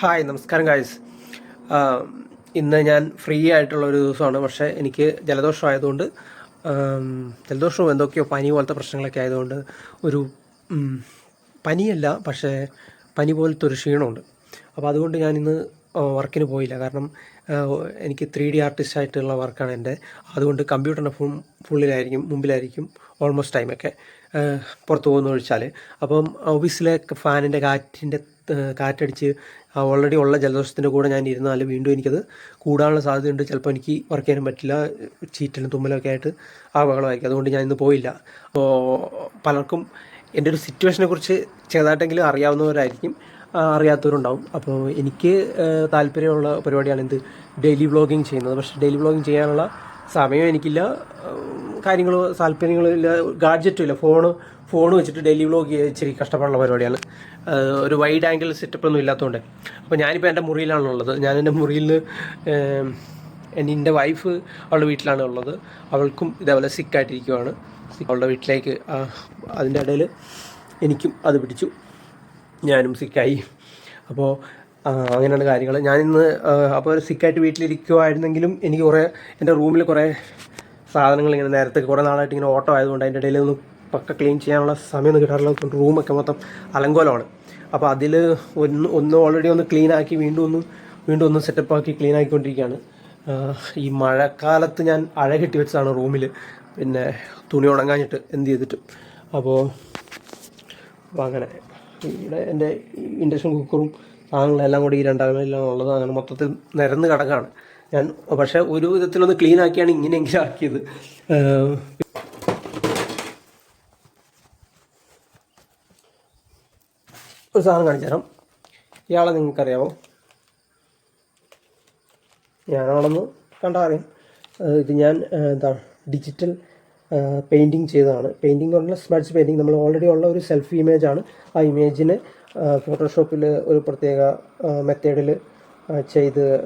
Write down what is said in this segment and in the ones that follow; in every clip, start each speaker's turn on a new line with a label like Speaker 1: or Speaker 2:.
Speaker 1: Hi നമസ്കാരം guys. ഇന്ന് ഞാൻ ഫ്രീ ആയിട്ടുള്ള ഒരു ദിവസമാണ്. പക്ഷേ എനിക്ക് ജലദോഷമായതുകൊണ്ട് ജലദോഷവും എന്തൊക്കെയോ പനി പോലത്തെ പ്രശ്നങ്ങളൊക്കെ ആയതുകൊണ്ട് ഒരു പനിയല്ല, പക്ഷേ പനി പോലത്തെ ഒരു ക്ഷീണമുണ്ട്. അപ്പോൾ അതുകൊണ്ട് ഞാനിന്ന് വർക്കിന് പോയില്ല. കാരണം എനിക്ക് 3D ആർട്ടിസ്റ്റായിട്ടുള്ള വർക്കാണ് എൻ്റെ. അതുകൊണ്ട് കമ്പ്യൂട്ടറിൻ്റെ മുമ്പിലായിരിക്കും ഓൾമോസ്റ്റ് ടൈമൊക്കെ പുറത്ത് പോകുന്ന ഒഴിച്ചാൽ. അപ്പം ഓഫീസിലെ ഫാനിൻ്റെ കാറ്റടിച്ച് ഓൾറെഡി ഉള്ള ജലദോഷത്തിൻ്റെ കൂടെ ഞാൻ ഇരുന്നാൽ വീണ്ടും എനിക്കത് കൂടാനുള്ള സാധ്യതയുണ്ട്. ചിലപ്പോൾ എനിക്ക് വർക്ക് ചെയ്യാനും പറ്റില്ല, ചീറ്റലും തുമ്മലൊക്കെ ആയിട്ട് ആ ബഹളമായിരിക്കും. അതുകൊണ്ട് ഞാൻ ഇന്ന് പോയില്ല. അപ്പോൾ പലർക്കും എൻ്റെ ഒരു സിറ്റുവേഷനെക്കുറിച്ച് ചെറുതായിട്ടെങ്കിലും അറിയാവുന്നവരായിരിക്കും, അറിയാത്തവരുണ്ടാവും. അപ്പോൾ എനിക്ക് താല്പര്യമുള്ള പരിപാടിയാണ് ഡെയിലി വ്ളോഗിങ് ചെയ്യുന്നത്. പക്ഷേ ഡെയിലി വ്ളോഗിങ് ചെയ്യാനുള്ള സമയം എനിക്കില്ല, കാര്യങ്ങളോ താല്പര്യങ്ങളോ ഇല്ല, ഗാഡ്ജറ്റും ഇല്ല. ഫോൺ വെച്ചിട്ട് ഡെയിലി വ്ളോഗ് ഇച്ചിരി കഷ്ടപ്പാടുള്ള പരിപാടിയാണ്. ഒരു വൈഡ് ആംഗിൾ സെറ്റപ്പൊന്നും ഇല്ലാത്തതുകൊണ്ട്. അപ്പോൾ ഞാനിപ്പോൾ എൻ്റെ മുറിയിലാണുള്ളത്. ഞാൻ എൻ്റെ മുറിയിൽ എൻ്റെ വൈഫ് അവളുടെ വീട്ടിലാണ് ഉള്ളത്. അവൾക്കും ഇതേപോലെ സിക്കായിട്ടിരിക്കുവാണ്. അവളുടെ വീട്ടിലേക്ക് അതിൻ്റെ ഇടയിൽ എനിക്കും അത് പിടിച്ചു, ഞാനും സിക്കായി. അപ്പോൾ അങ്ങനെയാണ് കാര്യങ്ങൾ. ഞാനിന്ന് അപ്പോൾ സിക്കായിട്ട് വീട്ടിലിരിക്കുമായിരുന്നെങ്കിലും എനിക്ക് എൻ്റെ റൂമിൽ കുറേ സാധനങ്ങൾ ഇങ്ങനെ നേരത്തെ കുറേ നാളായിട്ട് ഇങ്ങനെ ഓട്ടം ആയതുകൊണ്ട് അതിൻ്റെ ഇടയിൽ പക്ക ക്ലീൻ ചെയ്യാനുള്ള സമയമൊന്നും കിട്ടാറില്ല. റൂമൊക്കെ മൊത്തം അലങ്കോലമാണ്. അപ്പോൾ അതിൽ ഒന്ന് ഓൾറെഡി ഒന്ന് ക്ലീനാക്കി വീണ്ടും ഒന്ന് സെറ്റപ്പാക്കി ക്ലീൻ ആക്കിക്കൊണ്ടിരിക്കുകയാണ്. ഈ മഴക്കാലത്ത് ഞാൻ അഴ കെട്ടി വെച്ചതാണ് റൂമിൽ, പിന്നെ തുണി ഉണങ്ങാഞ്ഞിട്ട് എന്ത് ചെയ്തിട്ടും. അപ്പോൾ അങ്ങനെ ഇവിടെ എൻ്റെ ഇൻഡക്ഷൻ കുക്കറും സാധനങ്ങളെല്ലാം കൂടി ഈ രണ്ടാമെല്ലാം ഉള്ളത് അങ്ങനെ മൊത്തത്തിൽ നിരന്ന് കിടക്കാണ് ഞാൻ. പക്ഷേ ഒരു വിധത്തിലൊന്ന് ക്ലീൻ ആക്കിയാണ് ഇങ്ങനെയെങ്കിലും ആക്കിയത്. ഒരു സാധനം കാണിച്ചു തരാം. ഇയാളെ നിങ്ങൾക്കറിയാമോ? ഞാനാണെന്ന് കണ്ടാൽ അറിയാം. ഇത് ഞാൻ ഡിജിറ്റൽ പെയിൻറ്റിങ് ചെയ്തതാണ്. പെയിൻറ്റിങ് എന്ന് പറഞ്ഞാൽ സ്മഡ്ജ് പെയിൻറ്റിങ്. നമ്മൾ ഓൾറെഡി ഉള്ള ഒരു സെൽഫി ഇമേജാണ്. ആ ഇമേജിനെ ഫോട്ടോഷോപ്പിൽ ഒരു പ്രത്യേക മെത്തേഡിൽ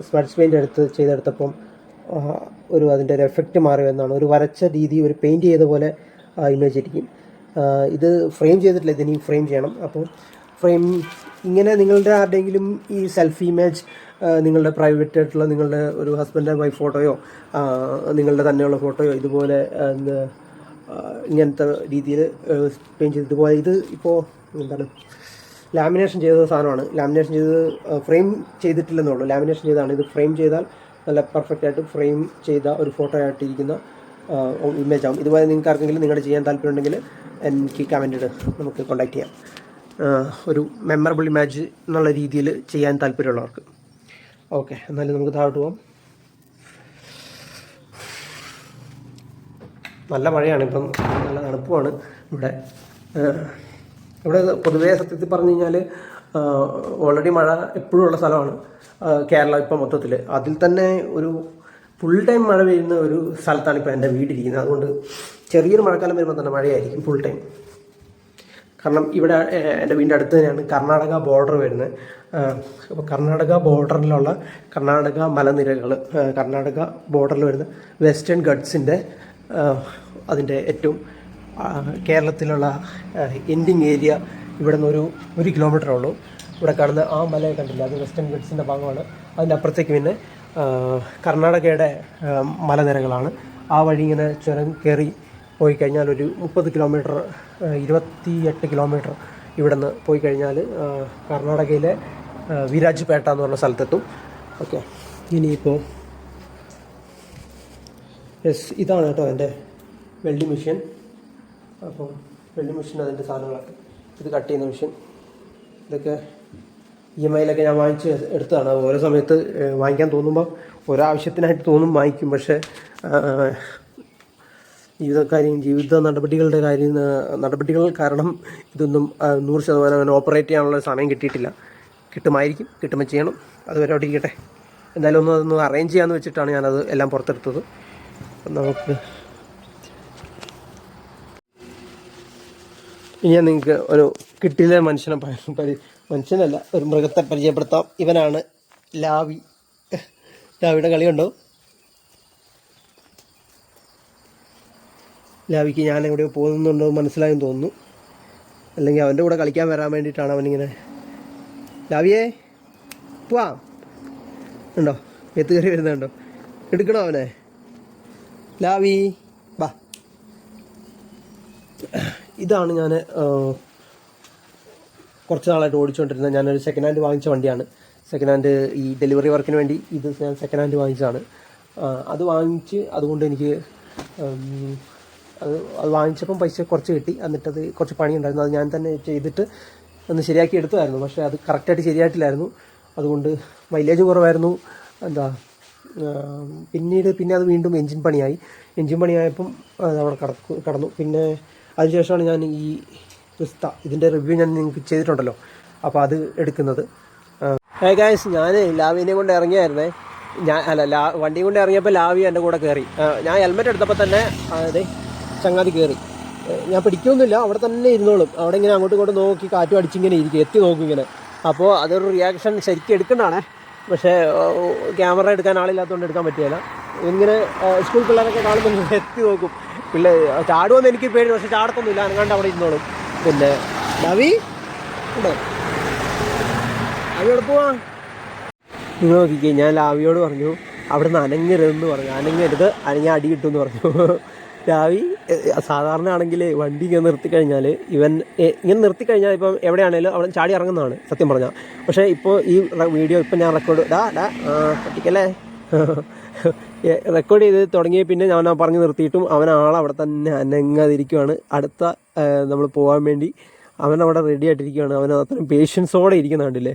Speaker 1: സ്മഡ്ജ് പെയിൻ്റ് ചെയ്തെടുത്തപ്പം അതിൻ്റെ ഒരു എഫക്റ്റ് മാറി എന്നാണ്. ഒരു വരച്ച രീതി, ഒരു പെയിൻറ്റ് ചെയ്ത പോലെ ആ ഇമേജ് ഇരിക്കും. ഇത് ഫ്രെയിം ചെയ്തിട്ടില്ല, ഇതിനി ഫ്രെയിം ചെയ്യണം. അപ്പോൾ ഇങ്ങനെ നിങ്ങളുടെ ആരുടെയെങ്കിലും ഈ സെൽഫി ഇമേജ്, നിങ്ങളുടെ പ്രൈവറ്റ് ആയിട്ടുള്ള നിങ്ങളുടെ ഒരു ഹസ്ബൻഡ് ആൻഡ് വൈഫ് ഫോട്ടോയോ നിങ്ങളുടെ തന്നെയുള്ള ഫോട്ടോയോ ഇതുപോലെ ഇങ്ങനത്തെ രീതിയിൽ പെയിൻറ്റ് ചെയ്ത് ഇതുപോലെ, ഇത് ഇപ്പോൾ ലാമിനേഷൻ ചെയ്ത സാധനമാണ്. ലാമിനേഷൻ ചെയ്ത് ഫ്രെയിം ചെയ്തിട്ടില്ലെന്നുള്ളൂ, ലാമിനേഷൻ ചെയ്തതാണ്. ഇത് ഫ്രെയിം ചെയ്താൽ നല്ല പെർഫെക്റ്റ് ആയിട്ട് ഫ്രെയിം ചെയ്ത ഒരു ഫോട്ടോ ആയിട്ടിരിക്കുന്ന ഇമേജ് ആവും. ഇതുപോലെ നിങ്ങൾക്ക് ആർക്കെങ്കിലും നിങ്ങളുടെ ചെയ്യാൻ താല്പര്യമുണ്ടെങ്കിൽ എനിക്ക് കമൻ്റ് ഇട്, നമുക്ക് കോൺടാക്ട് ചെയ്യാം. ഒരു മെമ്മറബിൾ ഇമേജ് എന്നുള്ള രീതിയിൽ ചെയ്യാൻ താല്പര്യമുള്ളവർക്ക്. ഓക്കെ, എന്നാലും നമുക്ക് താഴോട്ട് പോകാം. നല്ല മഴയാണ് ഇപ്പം, നല്ല തണുപ്പുമാണ് ഇവിടെ പൊതുവേ. സത്യത്തിൽ പറഞ്ഞു കഴിഞ്ഞാൽ ഓൾറെഡി മഴ എപ്പോഴും ഉള്ള സ്ഥലമാണ് കേരളം ഇപ്പം മൊത്തത്തിൽ. അതിൽ തന്നെ ഒരു ഫുൾ ടൈം മഴ പെയ്യുന്ന ഒരു സ്ഥലത്താണ് ഇപ്പോൾ എൻ്റെ വീടിരിക്കുന്നത്. അതുകൊണ്ട് ചെറിയൊരു മഴക്കാലം വരുമ്പോൾ തന്നെ മഴയായിരിക്കും ഫുൾ ടൈം. കാരണം ഇവിടെ എൻ്റെ വീടിൻ്റെ അടുത്ത് തന്നെയാണ് കർണാടക ബോർഡർ വരുന്നത്. അപ്പോൾ കർണാടക ബോർഡറിലുള്ള കർണാടക മലനിരകൾ, കർണാടക ബോർഡറിൽ വരുന്ന വെസ്റ്റേൺ ഗട്ട്സിൻ്റെ അതിൻ്റെ ഏറ്റവും കേരളത്തിലുള്ള എൻഡിങ് ഏരിയ ഇവിടെ നിന്ന് ഒരു കിലോമീറ്ററേ ഉള്ളൂ. ഇവിടെ കാണുന്ന ആ മലയെ കണ്ടില്ല, അത് വെസ്റ്റേൺ ഗട്ട്സിൻ്റെ ഭാഗമാണ്. അതിൻ്റെ അപ്പുറത്തേക്ക് പിന്നെ കർണാടകയുടെ മലനിരകളാണ്. ആ വഴി ഇങ്ങനെ ചുരം കയറി പോയി കഴിഞ്ഞാൽ ഒരു 30 കിലോമീറ്റർ, 28 കിലോമീറ്റർ ഇവിടെ നിന്ന് പോയി കഴിഞ്ഞാൽ കർണാടകയിലെ വിരാജ്പേട്ട എന്ന് പറഞ്ഞ സ്ഥലത്തെത്തും. ഓക്കെ, ഇനിയിപ്പോൾ ഇതാണ് കേട്ടോ എൻ്റെ വെൽഡിങ് മെഷീൻ. അപ്പോൾ വെൽഡിങ് മെഷീൻ, അതിൻ്റെ സാധനങ്ങളൊക്കെ, ഇത് കട്ട് ചെയ്യുന്ന മെഷീൻ, ഇതൊക്കെ EMI ഞാൻ വാങ്ങിച്ച് എടുത്തതാണ്. ഓരോ സമയത്ത് വാങ്ങിക്കാൻ തോന്നുമ്പോൾ ഓരോ ആവശ്യത്തിനായിട്ട് തോന്നും വാങ്ങിക്കും. പക്ഷേ ജീവിത നടപടികൾ കാരണം ഇതൊന്നും 100% ഓപ്പറേറ്റ് ചെയ്യാനുള്ള സമയം കിട്ടിയിട്ടില്ല. കിട്ടുമ്പോൾ ചെയ്യണം. അതുവരെ അവിടെ ഇരിക്കട്ടെ. എന്തായാലും അതൊന്ന് അറേഞ്ച് ചെയ്യാമെന്ന് വെച്ചിട്ടാണ് ഞാനത് എല്ലാം പുറത്തെടുത്തത്. നമുക്ക് ഇനി ഞാൻ നിങ്ങൾക്ക് ഒരു കിട്ടിയിലെ മനുഷ്യനല്ല, ഒരു മൃഗത്തെ പരിചയപ്പെടുത്താം. ഇവനാണ് ലാവി. ലാവിയുടെ കളി കണ്ടോ? ലാവിക്ക് ഞാൻ എവിടെയോ പോകുന്നുണ്ടോ മനസ്സിലായെന്ന് തോന്നുന്നു. അല്ലെങ്കിൽ അവൻ്റെ കൂടെ കളിക്കാൻ വരാൻ വേണ്ടിയിട്ടാണ് അവനിങ്ങനെ. ലാവിയേ, പോവാം. ഉണ്ടോ എത്ത് കയറി വരുന്നുണ്ടോ? എടുക്കണോ അവനെ? ലാവി ബാ. ഇതാണ് ഞാൻ കുറച്ച് നാളായിട്ട് ഓടിച്ചുകൊണ്ടിരുന്നത്. ഞാനൊരു സെക്കൻഡ് ഹാൻഡ് വാങ്ങിച്ച വണ്ടിയാണ്. സെക്കൻഡ് ഹാൻഡ് ഈ ഡെലിവറി വർക്കിന് വേണ്ടി ഇത് ഞാൻ സെക്കൻഡ് ഹാൻഡ് വാങ്ങിച്ചതാണ്. അത് വാങ്ങിച്ച് അതുകൊണ്ട് എനിക്ക് അത് വാങ്ങിച്ചപ്പം പൈസ കുറച്ച് കിട്ടി. എന്നിട്ടത് കുറച്ച് പണിയുണ്ടായിരുന്നു. അത് ഞാൻ തന്നെ ചെയ്തിട്ട് ഒന്ന് ശരിയാക്കി എടുത്തതായിരുന്നു. പക്ഷേ അത് കറക്റ്റായിട്ട് ശരിയായിട്ടില്ലായിരുന്നു. അതുകൊണ്ട് മൈലേജും കുറവായിരുന്നു. പിന്നെ അത് വീണ്ടും എൻജിൻ പണിയായപ്പം അതവിടെ കടന്നു. പിന്നെ അതിനുശേഷമാണ് ഞാൻ ഈ ക്രിസ്റ്റ ഇതിൻ്റെ റിവ്യൂ ഞാൻ നിങ്ങൾക്ക് ചെയ്തിട്ടുണ്ടല്ലോ, അപ്പോൾ അത് എടുക്കുന്നത്. ഗായ്സ്, ഞാൻ ലാവിനെ കൊണ്ട് ഇറങ്ങിയായിരുന്നേ. വണ്ടി കൊണ്ട് ഇറങ്ങിയപ്പോൾ ലാവി എൻ്റെ കൂടെ കയറി. ഞാൻ ഹെൽമെറ്റ് എടുത്തപ്പോൾ തന്നെ അതെ ചങ്ങാതി കയറി. ഞാൻ പിടിക്കൊന്നുമില്ല, അവിടെ തന്നെ ഇരുന്നോളും. അവിടെ ഇങ്ങനെ അങ്ങോട്ടും ഇങ്ങോട്ടും നോക്കി കാറ്റും അടിച്ചിങ്ങനെ ഇരിക്കും, എത്തി നോക്കും ഇങ്ങനെ. അപ്പോൾ അതൊരു റിയാക്ഷൻ ശരിക്കും എടുക്കേണ്ടതാണ്. പക്ഷേ ക്യാമറ എടുക്കാൻ ആളില്ലാത്തതുകൊണ്ട് എടുക്കാൻ പറ്റില്ല. ഇങ്ങനെ സ്കൂൾ പിള്ളേരൊക്കെ കാണുമ്പോൾ എത്തി നോക്കും. ചാടുമെന്ന് എനിക്ക് പേടി, പക്ഷെ ചാടത്തൊന്നുമില്ല, അനങ്ങാണ്ട് അവിടെ ഇരുന്നോളും. പിന്നെ ലാവി ഉണ്ടോ? ലാവിയോട് പോവാ. നിങ്ങൾ നോക്കിക്കേ, ഞാൻ ലാവിയോട് പറഞ്ഞു അവിടെ നിന്ന് അനങ്ങരുതെന്ന് പറഞ്ഞു. അനങ്ങരുത്, അനങ്ങാൻ അടി കിട്ടുമെന്ന് പറഞ്ഞു. ലാവി സാധാരണ ആണെങ്കിൽ വണ്ടി ഇങ്ങനെ നിർത്തിക്കഴിഞ്ഞാൽ ഇങ്ങനെ നിർത്തിക്കഴിഞ്ഞാൽ ഇപ്പം എവിടെയാണേലും അവിടെ ചാടി ഇറങ്ങുന്നതാണ് സത്യം പറഞ്ഞാൽ. പക്ഷേ ഇപ്പോൾ ഈ വീഡിയോ ഇപ്പം ഞാൻ പറ്റിക്കല്ലേ റെക്കോർഡ് ചെയ്ത് തുടങ്ങിയ പിന്നെ ഞാൻ പറഞ്ഞു നിർത്തിയിട്ടും അവൻ ആളവിടെ തന്നെ അനങ്ങാതിരിക്കുവാണ്. അടുത്ത നമ്മൾ പോകാൻ വേണ്ടി അവനവിടെ റെഡി ആയിട്ടിരിക്കുകയാണ്. അവൻ അത്രയും പേഷ്യൻസോടെ ഇരിക്കുന്ന കണ്ടില്ലേ.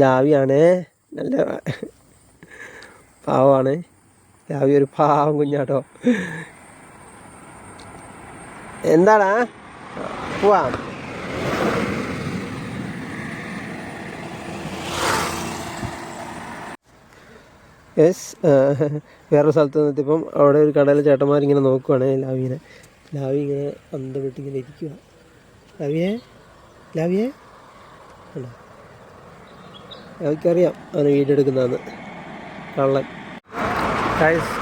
Speaker 1: ലാവിയാണേ, നല്ല പാവമാണ് ലാവി, ഒരു പാവം കുഞ്ഞാട്ടോ. എന്താടാ പോവാം. യെസ്, വേറൊരു സ്ഥലത്ത് നിന്നിട്ടിപ്പം അവിടെ ഒരു കടയിലെ ചേട്ടന്മാരിങ്ങനെ നോക്കുവാണ് ലാവിനെ. ലാവി ഇങ്ങനെ അന്ത വിട്ടിങ്ങനെ ഇരിക്കുക. ലാവിയെ അല്ല, ലാവിക്കറിയാം അവന് വീഡിയോ എടുക്കുന്നതാണ് കള്ളൻ. ഗൈസ്,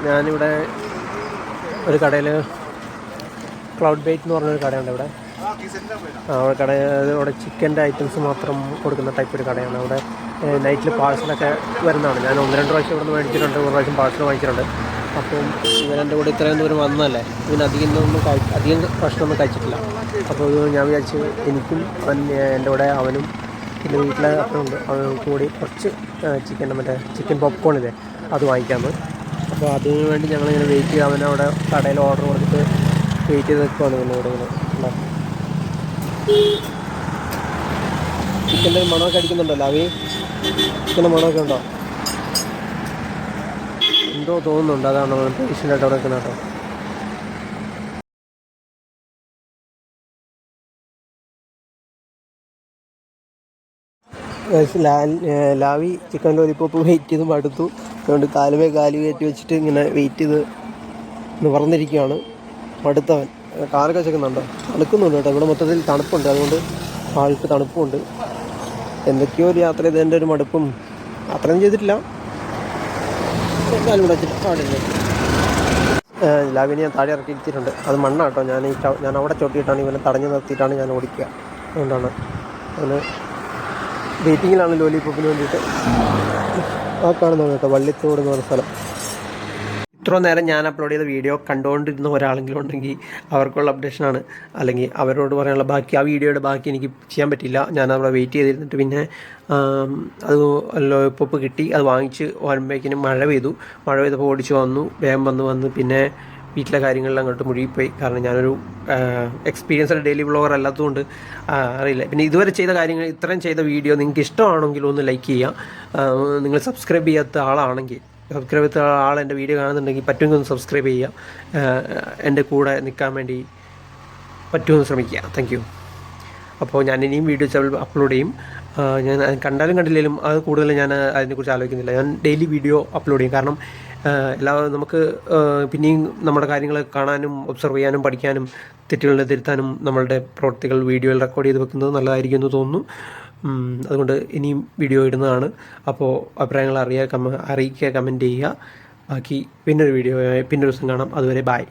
Speaker 1: ഞാനിവിടെ ഒരു കടയിൽ ക്ലൗഡ് ബേറ്റ് എന്ന് പറഞ്ഞൊരു കടയുണ്ട് ഇവിടെ. അവിടെ ചിക്കൻ്റെ ഐറ്റംസ് മാത്രം കൊടുക്കുന്ന ടൈപ്പ് ഒരു കടയാണ്. അവിടെ നൈറ്റിൽ പാഴ്സലൊക്കെ വരുന്നതാണ്. ഞാൻ 1-2 പ്രാവശ്യം ഇവിടെ നിന്ന് മേടിച്ചിട്ടുണ്ട്, ഒരു പ്രാവശ്യം പാഴ്സൽ വാങ്ങിച്ചിട്ടുണ്ട്. അപ്പം ഇവരെൻ്റെ കൂടെ ഇത്രയും ദൂരം വന്നതല്ലേ, ഇവന് അധികം ഭക്ഷണമൊന്നും കഴിച്ചിട്ടില്ല. അപ്പോൾ ഞാൻ വിചാരിച്ചു എനിക്കും എൻ്റെ കൂടെ അവനും പിന്നെ വീട്ടിലെ അപ്പനുണ്ട്, അവർക്ക് കൂടി കുറച്ച് ചിക്കൻ പോപ്കോണില്ലേ അത് വാങ്ങിക്കാമെന്ന്. അപ്പോൾ അതിന് വേണ്ടി ഞങ്ങളിങ്ങനെ വെയിറ്റ് ചെയ്ത് അവനവിടെ കടയിൽ ഓർഡർ കൊടുത്തിട്ട് വെയിറ്റ് ചെയ്ത് നിൽക്കുവാണ്. പിന്നെ ഇവിടെ ഇങ്ങനെ ചിക്കൻ്റെ മണമൊക്കെ അടിക്കുന്നുണ്ടല്ലോ. ചിക്കൻ്റെ മണമൊക്കെ ഉണ്ടോ എന്തോ തോന്നുന്നുണ്ട്. അതാണ് പേഷ്യൻ്റായിട്ട് അവിടെ നിൽക്കുന്നത് കേട്ടോ. ലാവി ചിക്കൻ ലോലിപ്പോപ്പ് വെയിറ്റ് ചെയ്ത് മടുത്തു. അതുകൊണ്ട് കാല് കയറ്റി വെച്ചിട്ട് ഇങ്ങനെ വെയിറ്റ് ചെയ്ത് നിവർന്നിരിക്കുകയാണ്. മടുത്തവൻ കാലൊക്കെ വെച്ചേക്കുന്നുണ്ടോ? തണുക്കുന്നുണ്ട് കേട്ടോ. ഇവിടെ മൊത്തത്തിൽ തണുപ്പുണ്ട്, അതുകൊണ്ട് ആൾക്ക് തണുപ്പുണ്ട്. എന്തൊക്കെയോ ഒരു യാത്ര ചെയ്തതിൻ്റെ ഒരു മടുപ്പും. അത്രയൊന്നും ചെയ്തിട്ടില്ല, കാലും വെച്ചിട്ട് പാടില്ല. ലാവിനെ ഞാൻ താഴെ ഇറക്കി ഇരിച്ചിട്ടുണ്ട്. അത് മണ്ണാട്ടോ. ഞാൻ അവിടെ ചവിട്ടിയിട്ടാണ് ഇവനെ തടഞ്ഞു നിർത്തിയിട്ടാണ് ഞാൻ ഓടിക്കുക. അതുകൊണ്ടാണ് അവന് വെയിറ്റിങ്ങിലാണ് ലോലിപോപ്പിന് വേണ്ടിയിട്ട്. ആ കാണുന്നതാണ് കേട്ടോ വള്ളിത്തോട് എന്ന് പറഞ്ഞ സ്ഥലം. ഇത്ര നേരം ഞാൻ അപ്ലോഡ് ചെയ്ത വീഡിയോ കണ്ടുകൊണ്ടിരുന്ന ഒരാളെങ്കിലും ഉണ്ടെങ്കിൽ അവർക്കുള്ള അപ്ഡേഷനാണ്. അല്ലെങ്കിൽ അവരോട് പറയാനുള്ള ബാക്കി, ആ വീഡിയോയുടെ ബാക്കി എനിക്ക് ചെയ്യാൻ പറ്റില്ല. ഞാൻ അവിടെ വെയിറ്റ് ചെയ്തിരുന്നിട്ട് പിന്നെ അത് ലോലിപോപ്പ് കിട്ടി. അത് വാങ്ങിച്ച് വരുമ്പോഴേക്കിനും മഴ പെയ്തപ്പോൾ ഓടിച്ച് വേഗം വന്ന് പിന്നെ വീട്ടിലെ കാര്യങ്ങളിൽ അങ്ങോട്ട് മുഴുകിപ്പോയി. കാരണം ഞാനൊരു എക്സ്പീരിയൻസ്ഡ് ഡെയിലി വ്ളോഗർ അല്ലാത്തതുകൊണ്ട് അറിയില്ല. പിന്നെ ഇതുവരെ ചെയ്ത കാര്യങ്ങൾ, ഇത്രയും ചെയ്ത വീഡിയോ നിങ്ങൾക്ക് ഇഷ്ടമാണെങ്കിൽ ഒന്ന് ലൈക്ക് ചെയ്യുക. നിങ്ങൾ സബ്സ്ക്രൈബ് ചെയ്യാത്ത ആളാണെങ്കിൽ, സബ്സ്ക്രൈബ് ചെയ്ത ആൾ എൻ്റെ വീഡിയോ കാണുന്നുണ്ടെങ്കിൽ പറ്റുമെങ്കിൽ ഒന്ന് സബ്സ്ക്രൈബ് ചെയ്യുക. എൻ്റെ കൂടെ നിൽക്കാൻ വേണ്ടി പറ്റുമെന്ന് ശ്രമിക്കുക. Thank you. അപ്പോൾ ഞാൻ ഇനിയും വീഡിയോസ് അപ്ലോഡ് ചെയ്യും. ഞാൻ കണ്ടാലും കണ്ടില്ലെങ്കിലും അത് കൂടുതൽ ഞാൻ അതിനെക്കുറിച്ച് ആലോചിക്കുന്നില്ല. ഞാൻ ഡെയിലി വീഡിയോ അപ്ലോഡ് ചെയ്യും. കാരണം നമുക്ക് പിന്നെയും നമ്മുടെ കാര്യങ്ങൾ കാണാനും ഒബ്സർവ് ചെയ്യാനും പഠിക്കാനും തെറ്റുകളെ തിരുത്താനും നമ്മളുടെ പ്രവൃത്തികൾ വീഡിയോയിൽ റെക്കോർഡ് ചെയ്ത് വെക്കുന്നത് നല്ലതായിരിക്കും എന്ന് തോന്നുന്നു. അതുകൊണ്ട് ഇനിയും വീഡിയോ ഇടുന്നതാണ്. അപ്പോൾ അഭിപ്രായങ്ങൾ അറിയിക്കുക, കമൻറ്റ് ചെയ്യുക. ബാക്കി പിന്നൊരു ദിവസം കാണാം. അതുവരെ ബൈ.